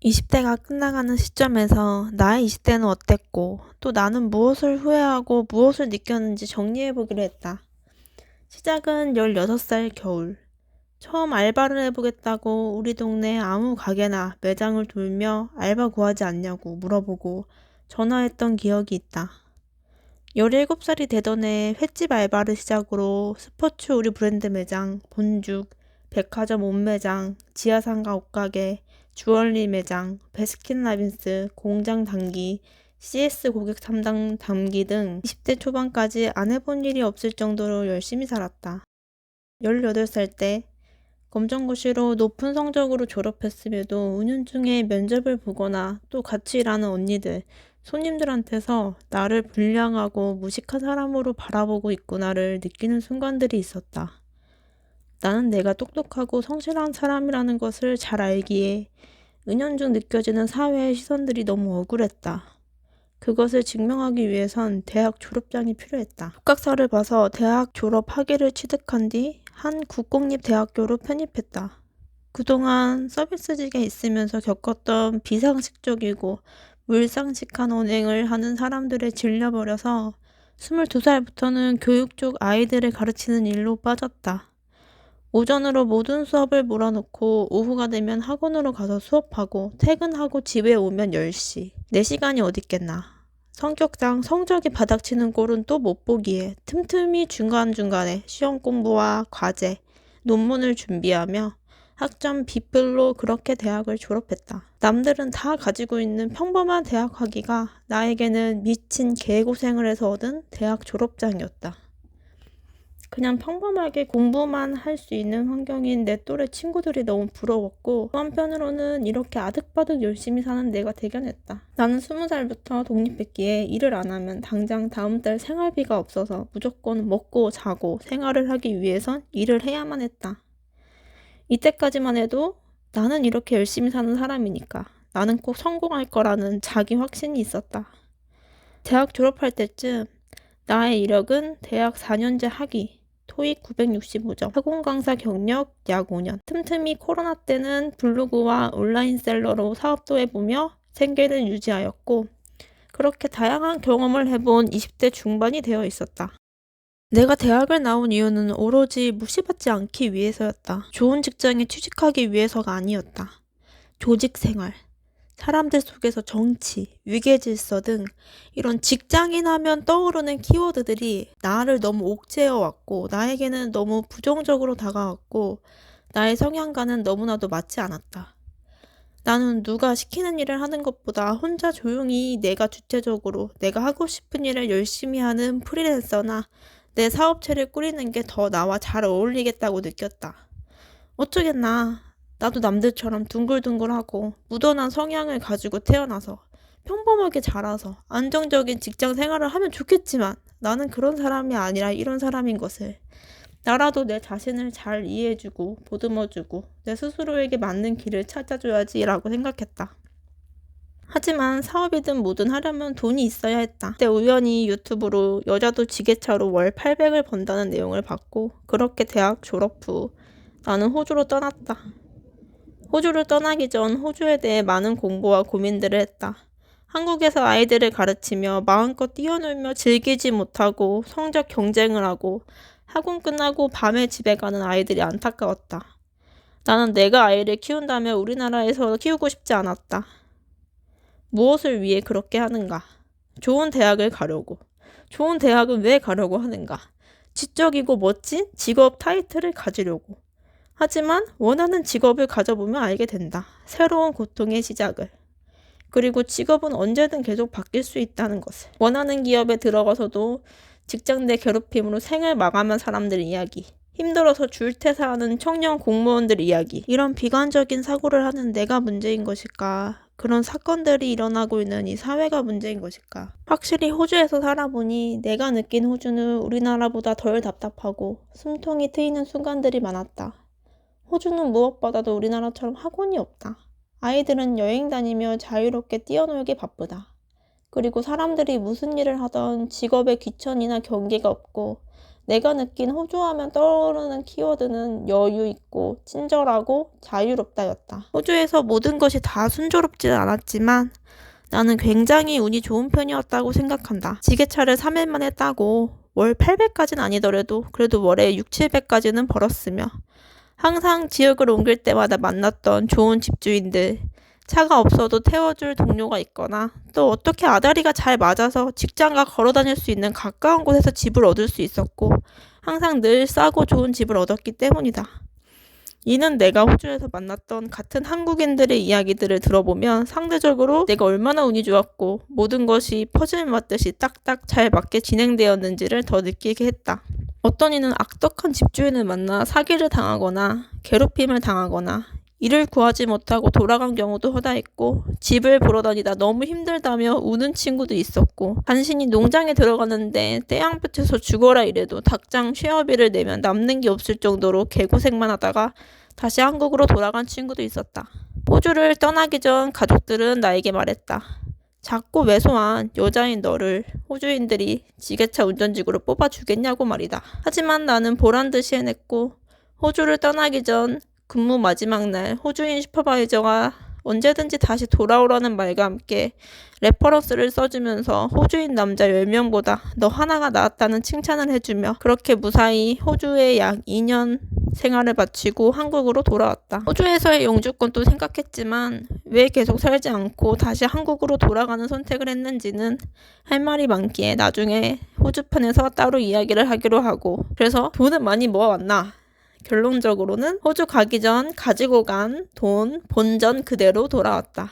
20대가 끝나가는 시점에서 나의 20대는 어땠고, 또 나는 무엇을 후회하고 무엇을 느꼈는지 정리해보기로 했다. 시작은 16살 겨울. 처음 알바를 해보겠다고 우리 동네 아무 가게나 매장을 돌며 알바 구하지 않냐고 물어보고 전화했던 기억이 있다. 17살이 되던 해 횟집 알바를 시작으로 스포츠 우리 브랜드 매장, 본죽, 백화점 옷매장, 지하상가 옷가게, 주얼리 매장, 베스킨라빈스, 공장 단기, CS 고객 담당 단기 등 20대 초반까지 안 해본 일이 없을 정도로 열심히 살았다. 18살 때 검정고시로 높은 성적으로 졸업했음에도 은연중에 면접을 보거나 또 같이 일하는 언니들, 손님들한테서 나를 불량하고 무식한 사람으로 바라보고 있구나를 느끼는 순간들이 있었다. 나는 내가 똑똑하고 성실한 사람이라는 것을 잘 알기에 은연중 느껴지는 사회의 시선들이 너무 억울했다. 그것을 증명하기 위해선 대학 졸업장이 필요했다. 합격서를 봐서 대학 졸업 학위를 취득한 뒤 한 국공립대학교로 편입했다. 그동안 서비스직에 있으면서 겪었던 비상식적이고 물상식한 언행을 하는 사람들에 질려버려서 22살부터는 교육 쪽 아이들을 가르치는 일로 빠졌다. 오전으로 모든 수업을 몰아놓고 오후가 되면 학원으로 가서 수업하고 퇴근하고 집에 오면 10시. 내 시간이 어딨겠나. 성격상 성적이 바닥치는 꼴은 또 못 보기에 틈틈이 중간중간에 시험 공부와 과제, 논문을 준비하며 학점 B플로 그렇게 대학을 졸업했다. 남들은 다 가지고 있는 평범한 대학 학위가 나에게는 미친 개고생을 해서 얻은 대학 졸업장이었다. 그냥 평범하게 공부만 할 수 있는 환경인 내 또래 친구들이 너무 부러웠고, 또 한편으로는 이렇게 아득바득 열심히 사는 내가 대견했다. 나는 20살부터 독립했기에 일을 안 하면 당장 다음 달 생활비가 없어서 무조건 먹고 자고 생활을 하기 위해선 일을 해야만 했다. 이때까지만 해도 나는 이렇게 열심히 사는 사람이니까 나는 꼭 성공할 거라는 자기 확신이 있었다. 대학 졸업할 때쯤 나의 이력은 대학 4년제 학위, 토익 965점, 학원 강사 경력 약 5년, 틈틈이 코로나 때는 블로그와 온라인 셀러로 사업도 해보며 생계를 유지하였고, 그렇게 다양한 경험을 해본 20대 중반이 되어 있었다. 내가 대학을 나온 이유는 오로지 무시받지 않기 위해서였다. 좋은 직장에 취직하기 위해서가 아니었다. 조직 생활, 사람들 속에서 정치, 위계질서 등 이런 직장인 하면 떠오르는 키워드들이 나를 너무 옥죄어왔고 나에게는 너무 부정적으로 다가왔고 나의 성향과는 너무나도 맞지 않았다. 나는 누가 시키는 일을 하는 것보다 혼자 조용히 내가 주체적으로 내가 하고 싶은 일을 열심히 하는 프리랜서나 내 사업체를 꾸리는 게 더 나와 잘 어울리겠다고 느꼈다. 어쩌겠나. 나도 남들처럼 둥글둥글하고 무던한 성향을 가지고 태어나서 평범하게 자라서 안정적인 직장 생활을 하면 좋겠지만 나는 그런 사람이 아니라 이런 사람인 것을 나라도 내 자신을 잘 이해해주고 보듬어주고 내 스스로에게 맞는 길을 찾아줘야지라고 생각했다. 하지만 사업이든 뭐든 하려면 돈이 있어야 했다. 그때 우연히 유튜브로 여자도 지게차로 월 800을 번다는 내용을 봤고 그렇게 대학 졸업 후 나는 호주로 떠났다. 호주를 떠나기 전 호주에 대해 많은 공부와 고민들을 했다. 한국에서 아이들을 가르치며 마음껏 뛰어놀며 즐기지 못하고 성적 경쟁을 하고 학원 끝나고 밤에 집에 가는 아이들이 안타까웠다. 나는 내가 아이를 키운다면 우리나라에서 키우고 싶지 않았다. 무엇을 위해 그렇게 하는가? 좋은 대학을 가려고. 좋은 대학은 왜 가려고 하는가? 지적이고 멋진 직업 타이틀을 가지려고. 하지만 원하는 직업을 가져보면 알게 된다. 새로운 고통의 시작을. 그리고 직업은 언제든 계속 바뀔 수 있다는 것을. 원하는 기업에 들어가서도 직장 내 괴롭힘으로 생을 마감한 사람들 이야기. 힘들어서 줄퇴사하는 청년 공무원들 이야기. 이런 비관적인 사고를 하는 내가 문제인 것일까? 그런 사건들이 일어나고 있는 이 사회가 문제인 것일까? 확실히 호주에서 살아보니 내가 느낀 호주는 우리나라보다 덜 답답하고 숨통이 트이는 순간들이 많았다. 호주는 무엇보다도 우리나라처럼 학원이 없다. 아이들은 여행 다니며 자유롭게 뛰어놀게 바쁘다. 그리고 사람들이 무슨 일을 하던 직업의 귀천이나 경계가 없고 내가 느낀 호주 하면 떠오르는 키워드는 여유 있고 친절하고 자유롭다였다. 호주에서 모든 것이 다 순조롭지는 않았지만 나는 굉장히 운이 좋은 편이었다고 생각한다. 지게차를 3일 만에 따고 월 800까지는 아니더라도 그래도 월에 6, 700까지는 벌었으며 항상 지역을 옮길 때마다 만났던 좋은 집주인들, 차가 없어도 태워줄 동료가 있거나 또 어떻게 아다리가 잘 맞아서 직장과 걸어 다닐 수 있는 가까운 곳에서 집을 얻을 수 있었고 항상 늘 싸고 좋은 집을 얻었기 때문이다. 이는 내가 호주에서 만났던 같은 한국인들의 이야기들을 들어보면 상대적으로 내가 얼마나 운이 좋았고 모든 것이 퍼즐 맞듯이 딱딱 잘 맞게 진행되었는지를 더 느끼게 했다. 어떤 이는 악덕한 집주인을 만나 사기를 당하거나 괴롭힘을 당하거나 일을 구하지 못하고 돌아간 경우도 허다했고 집을 보러 다니다 너무 힘들다며 우는 친구도 있었고 간신히 농장에 들어가는데 떼양볕에서 죽어라 이래도 닭장 쉐어비를 내면 남는 게 없을 정도로 개고생만 하다가 다시 한국으로 돌아간 친구도 있었다. 호주를 떠나기 전 가족들은 나에게 말했다. 작고 왜소한 여자인 너를 호주인들이 지게차 운전직으로 뽑아주겠냐고 말이다. 하지만 나는 보란듯이 해냈고 호주를 떠나기 전 근무 마지막 날 호주인 슈퍼바이저가 언제든지 다시 돌아오라는 말과 함께 레퍼런스를 써주면서 호주인 남자 10명보다 너 하나가 나았다는 칭찬을 해주며 그렇게 무사히 호주에 약 2년 생활을 마치고 한국으로 돌아왔다. 호주에서의 영주권도 생각했지만 왜 계속 살지 않고 다시 한국으로 돌아가는 선택을 했는지는 할 말이 많기에 나중에 호주편에서 따로 이야기를 하기로 하고 그래서 돈은 많이 모아왔나? 결론적으로는 호주 가기 전 가지고 간 돈 본전 그대로 돌아왔다.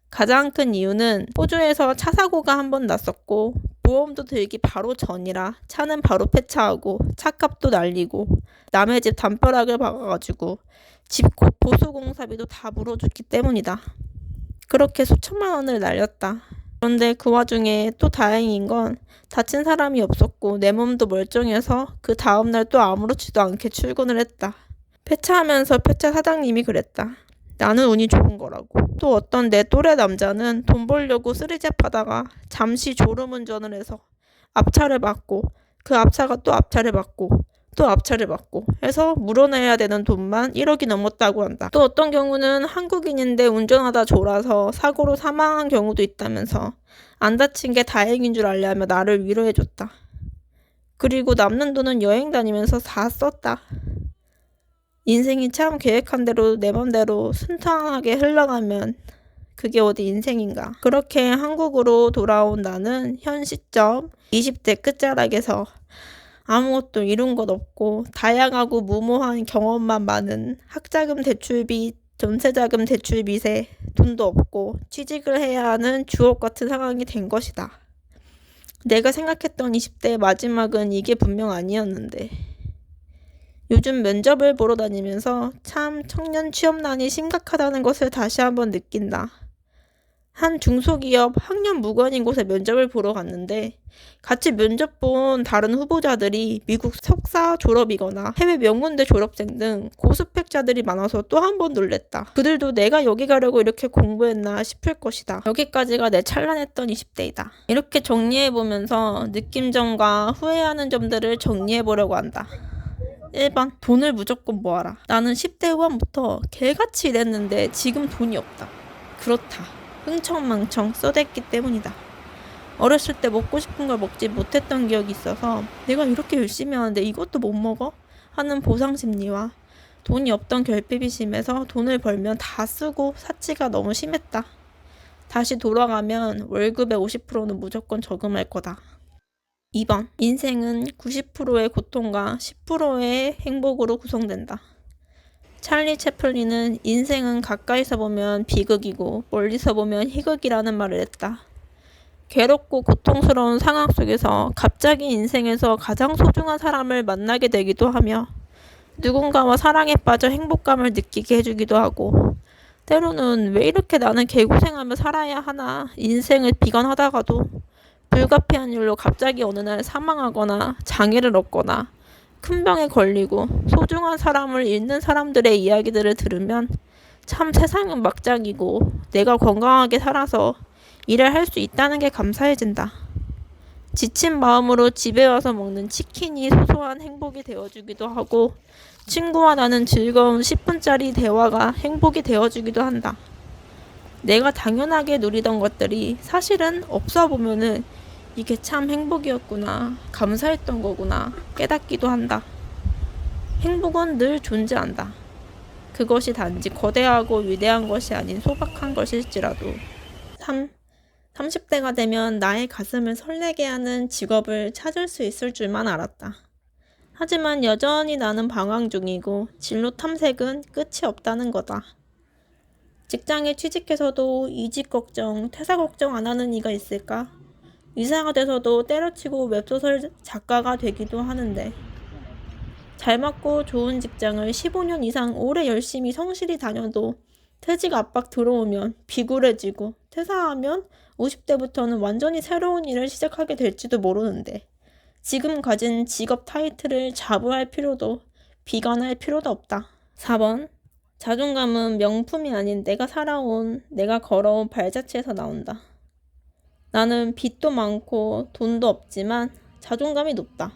가장 큰 이유는 호주에서 차 사고가 한 번 났었고 보험도 들기 바로 전이라 차는 바로 폐차하고 차값도 날리고 남의 집 담벼락을 박아가지고 집 보수공사비도 다 물어줬기 때문이다. 그렇게 수천만 원을 날렸다. 그런데 그 와중에 또 다행인 건 다친 사람이 없었고 내 몸도 멀쩡해서 그 다음날 또 아무렇지도 않게 출근을 했다. 폐차하면서 폐차 사장님이 그랬다. 나는 운이 좋은 거라고. 또 어떤 내 또래 남자는 돈 벌려고 쓰리잡 하다가 잠시 졸음운전을 해서 앞차를 받고 그 앞차가 또 앞차를 받고 또 앞차를 받고 해서 물어내야 되는 돈만 1억이 넘었다고 한다. 또 어떤 경우는 한국인인데 운전하다 졸아서 사고로 사망한 경우도 있다면서 안 다친 게 다행인 줄 알려며 나를 위로해줬다. 그리고 남는 돈은 여행 다니면서 다 썼다. 인생이 참 계획한 대로 내 맘대로 순탄하게 흘러가면 그게 어디 인생인가. 그렇게 한국으로 돌아온 나는 현 시점 20대 끝자락에서 아무것도 이룬 것 없고 다양하고 무모한 경험만 많은 학자금 대출비, 전세자금 대출 빚에 돈도 없고 취직을 해야 하는 주옥 같은 상황이 된 것이다. 내가 생각했던 20대의 마지막은 이게 분명 아니었는데 요즘 면접을 보러 다니면서 참 청년 취업난이 심각하다는 것을 다시 한번 느낀다. 한 중소기업 학년 무관인 곳에 면접을 보러 갔는데 같이 면접 본 다른 후보자들이 미국 석사 졸업이거나 해외 명문대 졸업생 등 고스펙자들이 많아서 또 한 번 놀랬다. 그들도 내가 여기 가려고 이렇게 공부했나 싶을 것이다. 여기까지가 내 찬란했던 20대이다. 이렇게 정리해보면서 느낀점과 후회하는 점들을 정리해보려고 한다. 1번, 돈을 무조건 모아라. 나는 10대 후반부터 개같이 일했는데 지금 돈이 없다. 그렇다. 흥청망청 써댔기 때문이다. 어렸을 때 먹고 싶은 걸 먹지 못했던 기억이 있어서 내가 이렇게 열심히 하는데 이것도 못 먹어? 하는 보상심리와 돈이 없던 결핍이 심해서 돈을 벌면 다 쓰고 사치가 너무 심했다. 다시 돌아가면 월급의 50%는 무조건 저금할 거다. 2번, 인생은 90%의 고통과 10%의 행복으로 구성된다. 찰리 채플린은 인생은 가까이서 보면 비극이고 멀리서 보면 희극이라는 말을 했다. 괴롭고 고통스러운 상황 속에서 갑자기 인생에서 가장 소중한 사람을 만나게 되기도 하며 누군가와 사랑에 빠져 행복감을 느끼게 해주기도 하고 때로는 왜 이렇게 나는 개고생하며 살아야 하나 인생을 비관하다가도 불가피한 일로 갑자기 어느 날 사망하거나 장애를 얻거나 큰 병에 걸리고 소중한 사람을 잃는 사람들의 이야기들을 들으면 참 세상은 막장이고 내가 건강하게 살아서 일을 할 수 있다는 게 감사해진다. 지친 마음으로 집에 와서 먹는 치킨이 소소한 행복이 되어주기도 하고 친구와 나는 즐거운 10분짜리 대화가 행복이 되어주기도 한다. 내가 당연하게 누리던 것들이 사실은 없어 보면은 이게 참 행복이었구나, 감사했던 거구나 깨닫기도 한다. 행복은 늘 존재한다. 그것이 단지 거대하고 위대한 것이 아닌 소박한 것일지라도. 30대가 되면 나의 가슴을 설레게 하는 직업을 찾을 수 있을 줄만 알았다. 하지만 여전히 나는 방황 중이고 진로 탐색은 끝이 없다는 거다. 직장에 취직해서도 이직 걱정, 퇴사 걱정 안 하는 이가 있을까? 의사가 돼서도 때려치고 웹소설 작가가 되기도 하는데 잘 맞고 좋은 직장을 15년 이상 오래 열심히 성실히 다녀도 퇴직 압박 들어오면 비굴해지고 퇴사하면 50대부터는 완전히 새로운 일을 시작하게 될지도 모르는데 지금 가진 직업 타이틀을 자부할 필요도 비관할 필요도 없다. 4번. 자존감은 명품이 아닌 내가 살아온, 내가 걸어온 발자취에서 나온다. 나는 빚도 많고 돈도 없지만 자존감이 높다.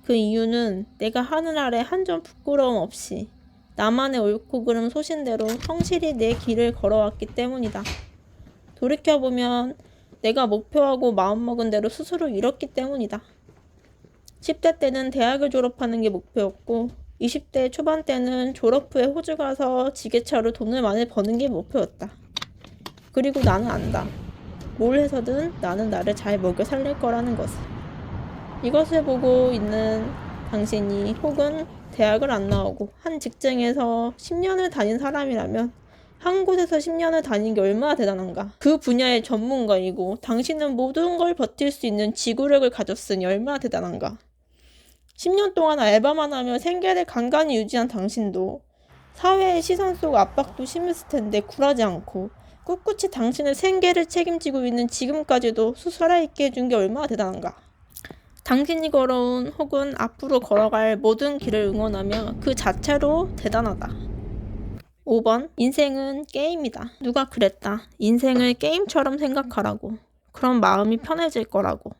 그 이유는 내가 하늘 아래 한 점 부끄러움 없이 나만의 옳고 그름 소신대로 성실히 내 길을 걸어왔기 때문이다. 돌이켜보면 내가 목표하고 마음먹은 대로 스스로 이뤘기 때문이다. 10대 때는 대학을 졸업하는 게 목표였고 20대 초반 때는 졸업 후에 호주 가서 지게차로 돈을 많이 버는 게 목표였다. 그리고 나는 안다. 뭘 해서든 나는 나를 잘 먹여 살릴 거라는 것을. 이것을 보고 있는 당신이 혹은 대학을 안 나오고 한 직장에서 10년을 다닌 사람이라면 한 곳에서 10년을 다닌 게 얼마나 대단한가. 그 분야의 전문가이고 당신은 모든 걸 버틸 수 있는 지구력을 가졌으니 얼마나 대단한가. 10년 동안 알바만 하며 생계를 간간히 유지한 당신도 사회의 시선 속 압박도 심했을 텐데 굴하지 않고 꿋꿋이 당신의 생계를 책임지고 있는 지금까지도 살아있게 해준 게 얼마나 대단한가. 당신이 걸어온 혹은 앞으로 걸어갈 모든 길을 응원하며 그 자체로 대단하다. 5번. 인생은 게임이다. 누가 그랬다. 인생을 게임처럼 생각하라고. 그럼 마음이 편해질 거라고.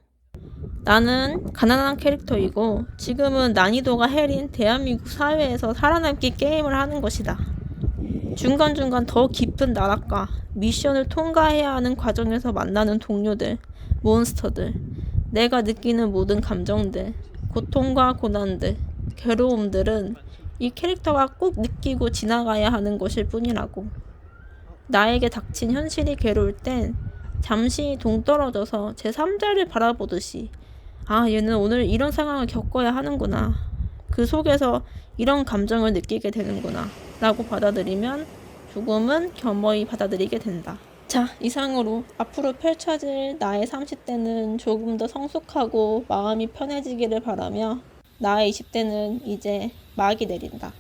나는 가난한 캐릭터이고 지금은 난이도가 헬인 대한민국 사회에서 살아남기 게임을 하는 것이다. 중간중간 더 깊은 나락과 미션을 통과해야 하는 과정에서 만나는 동료들, 몬스터들, 내가 느끼는 모든 감정들, 고통과 고난들, 괴로움들은 이 캐릭터가 꼭 느끼고 지나가야 하는 것일 뿐이라고. 나에게 닥친 현실이 괴로울 땐 잠시 동떨어져서 제3자를 바라보듯이 얘는 오늘 이런 상황을 겪어야 하는구나. 그 속에서 이런 감정을 느끼게 되는구나. 라고 받아들이면 조금은 겸허히 받아들이게 된다. 자, 이상으로 앞으로 펼쳐질 나의 30대는 조금 더 성숙하고 마음이 편해지기를 바라며 나의 20대는 이제 막이 내린다.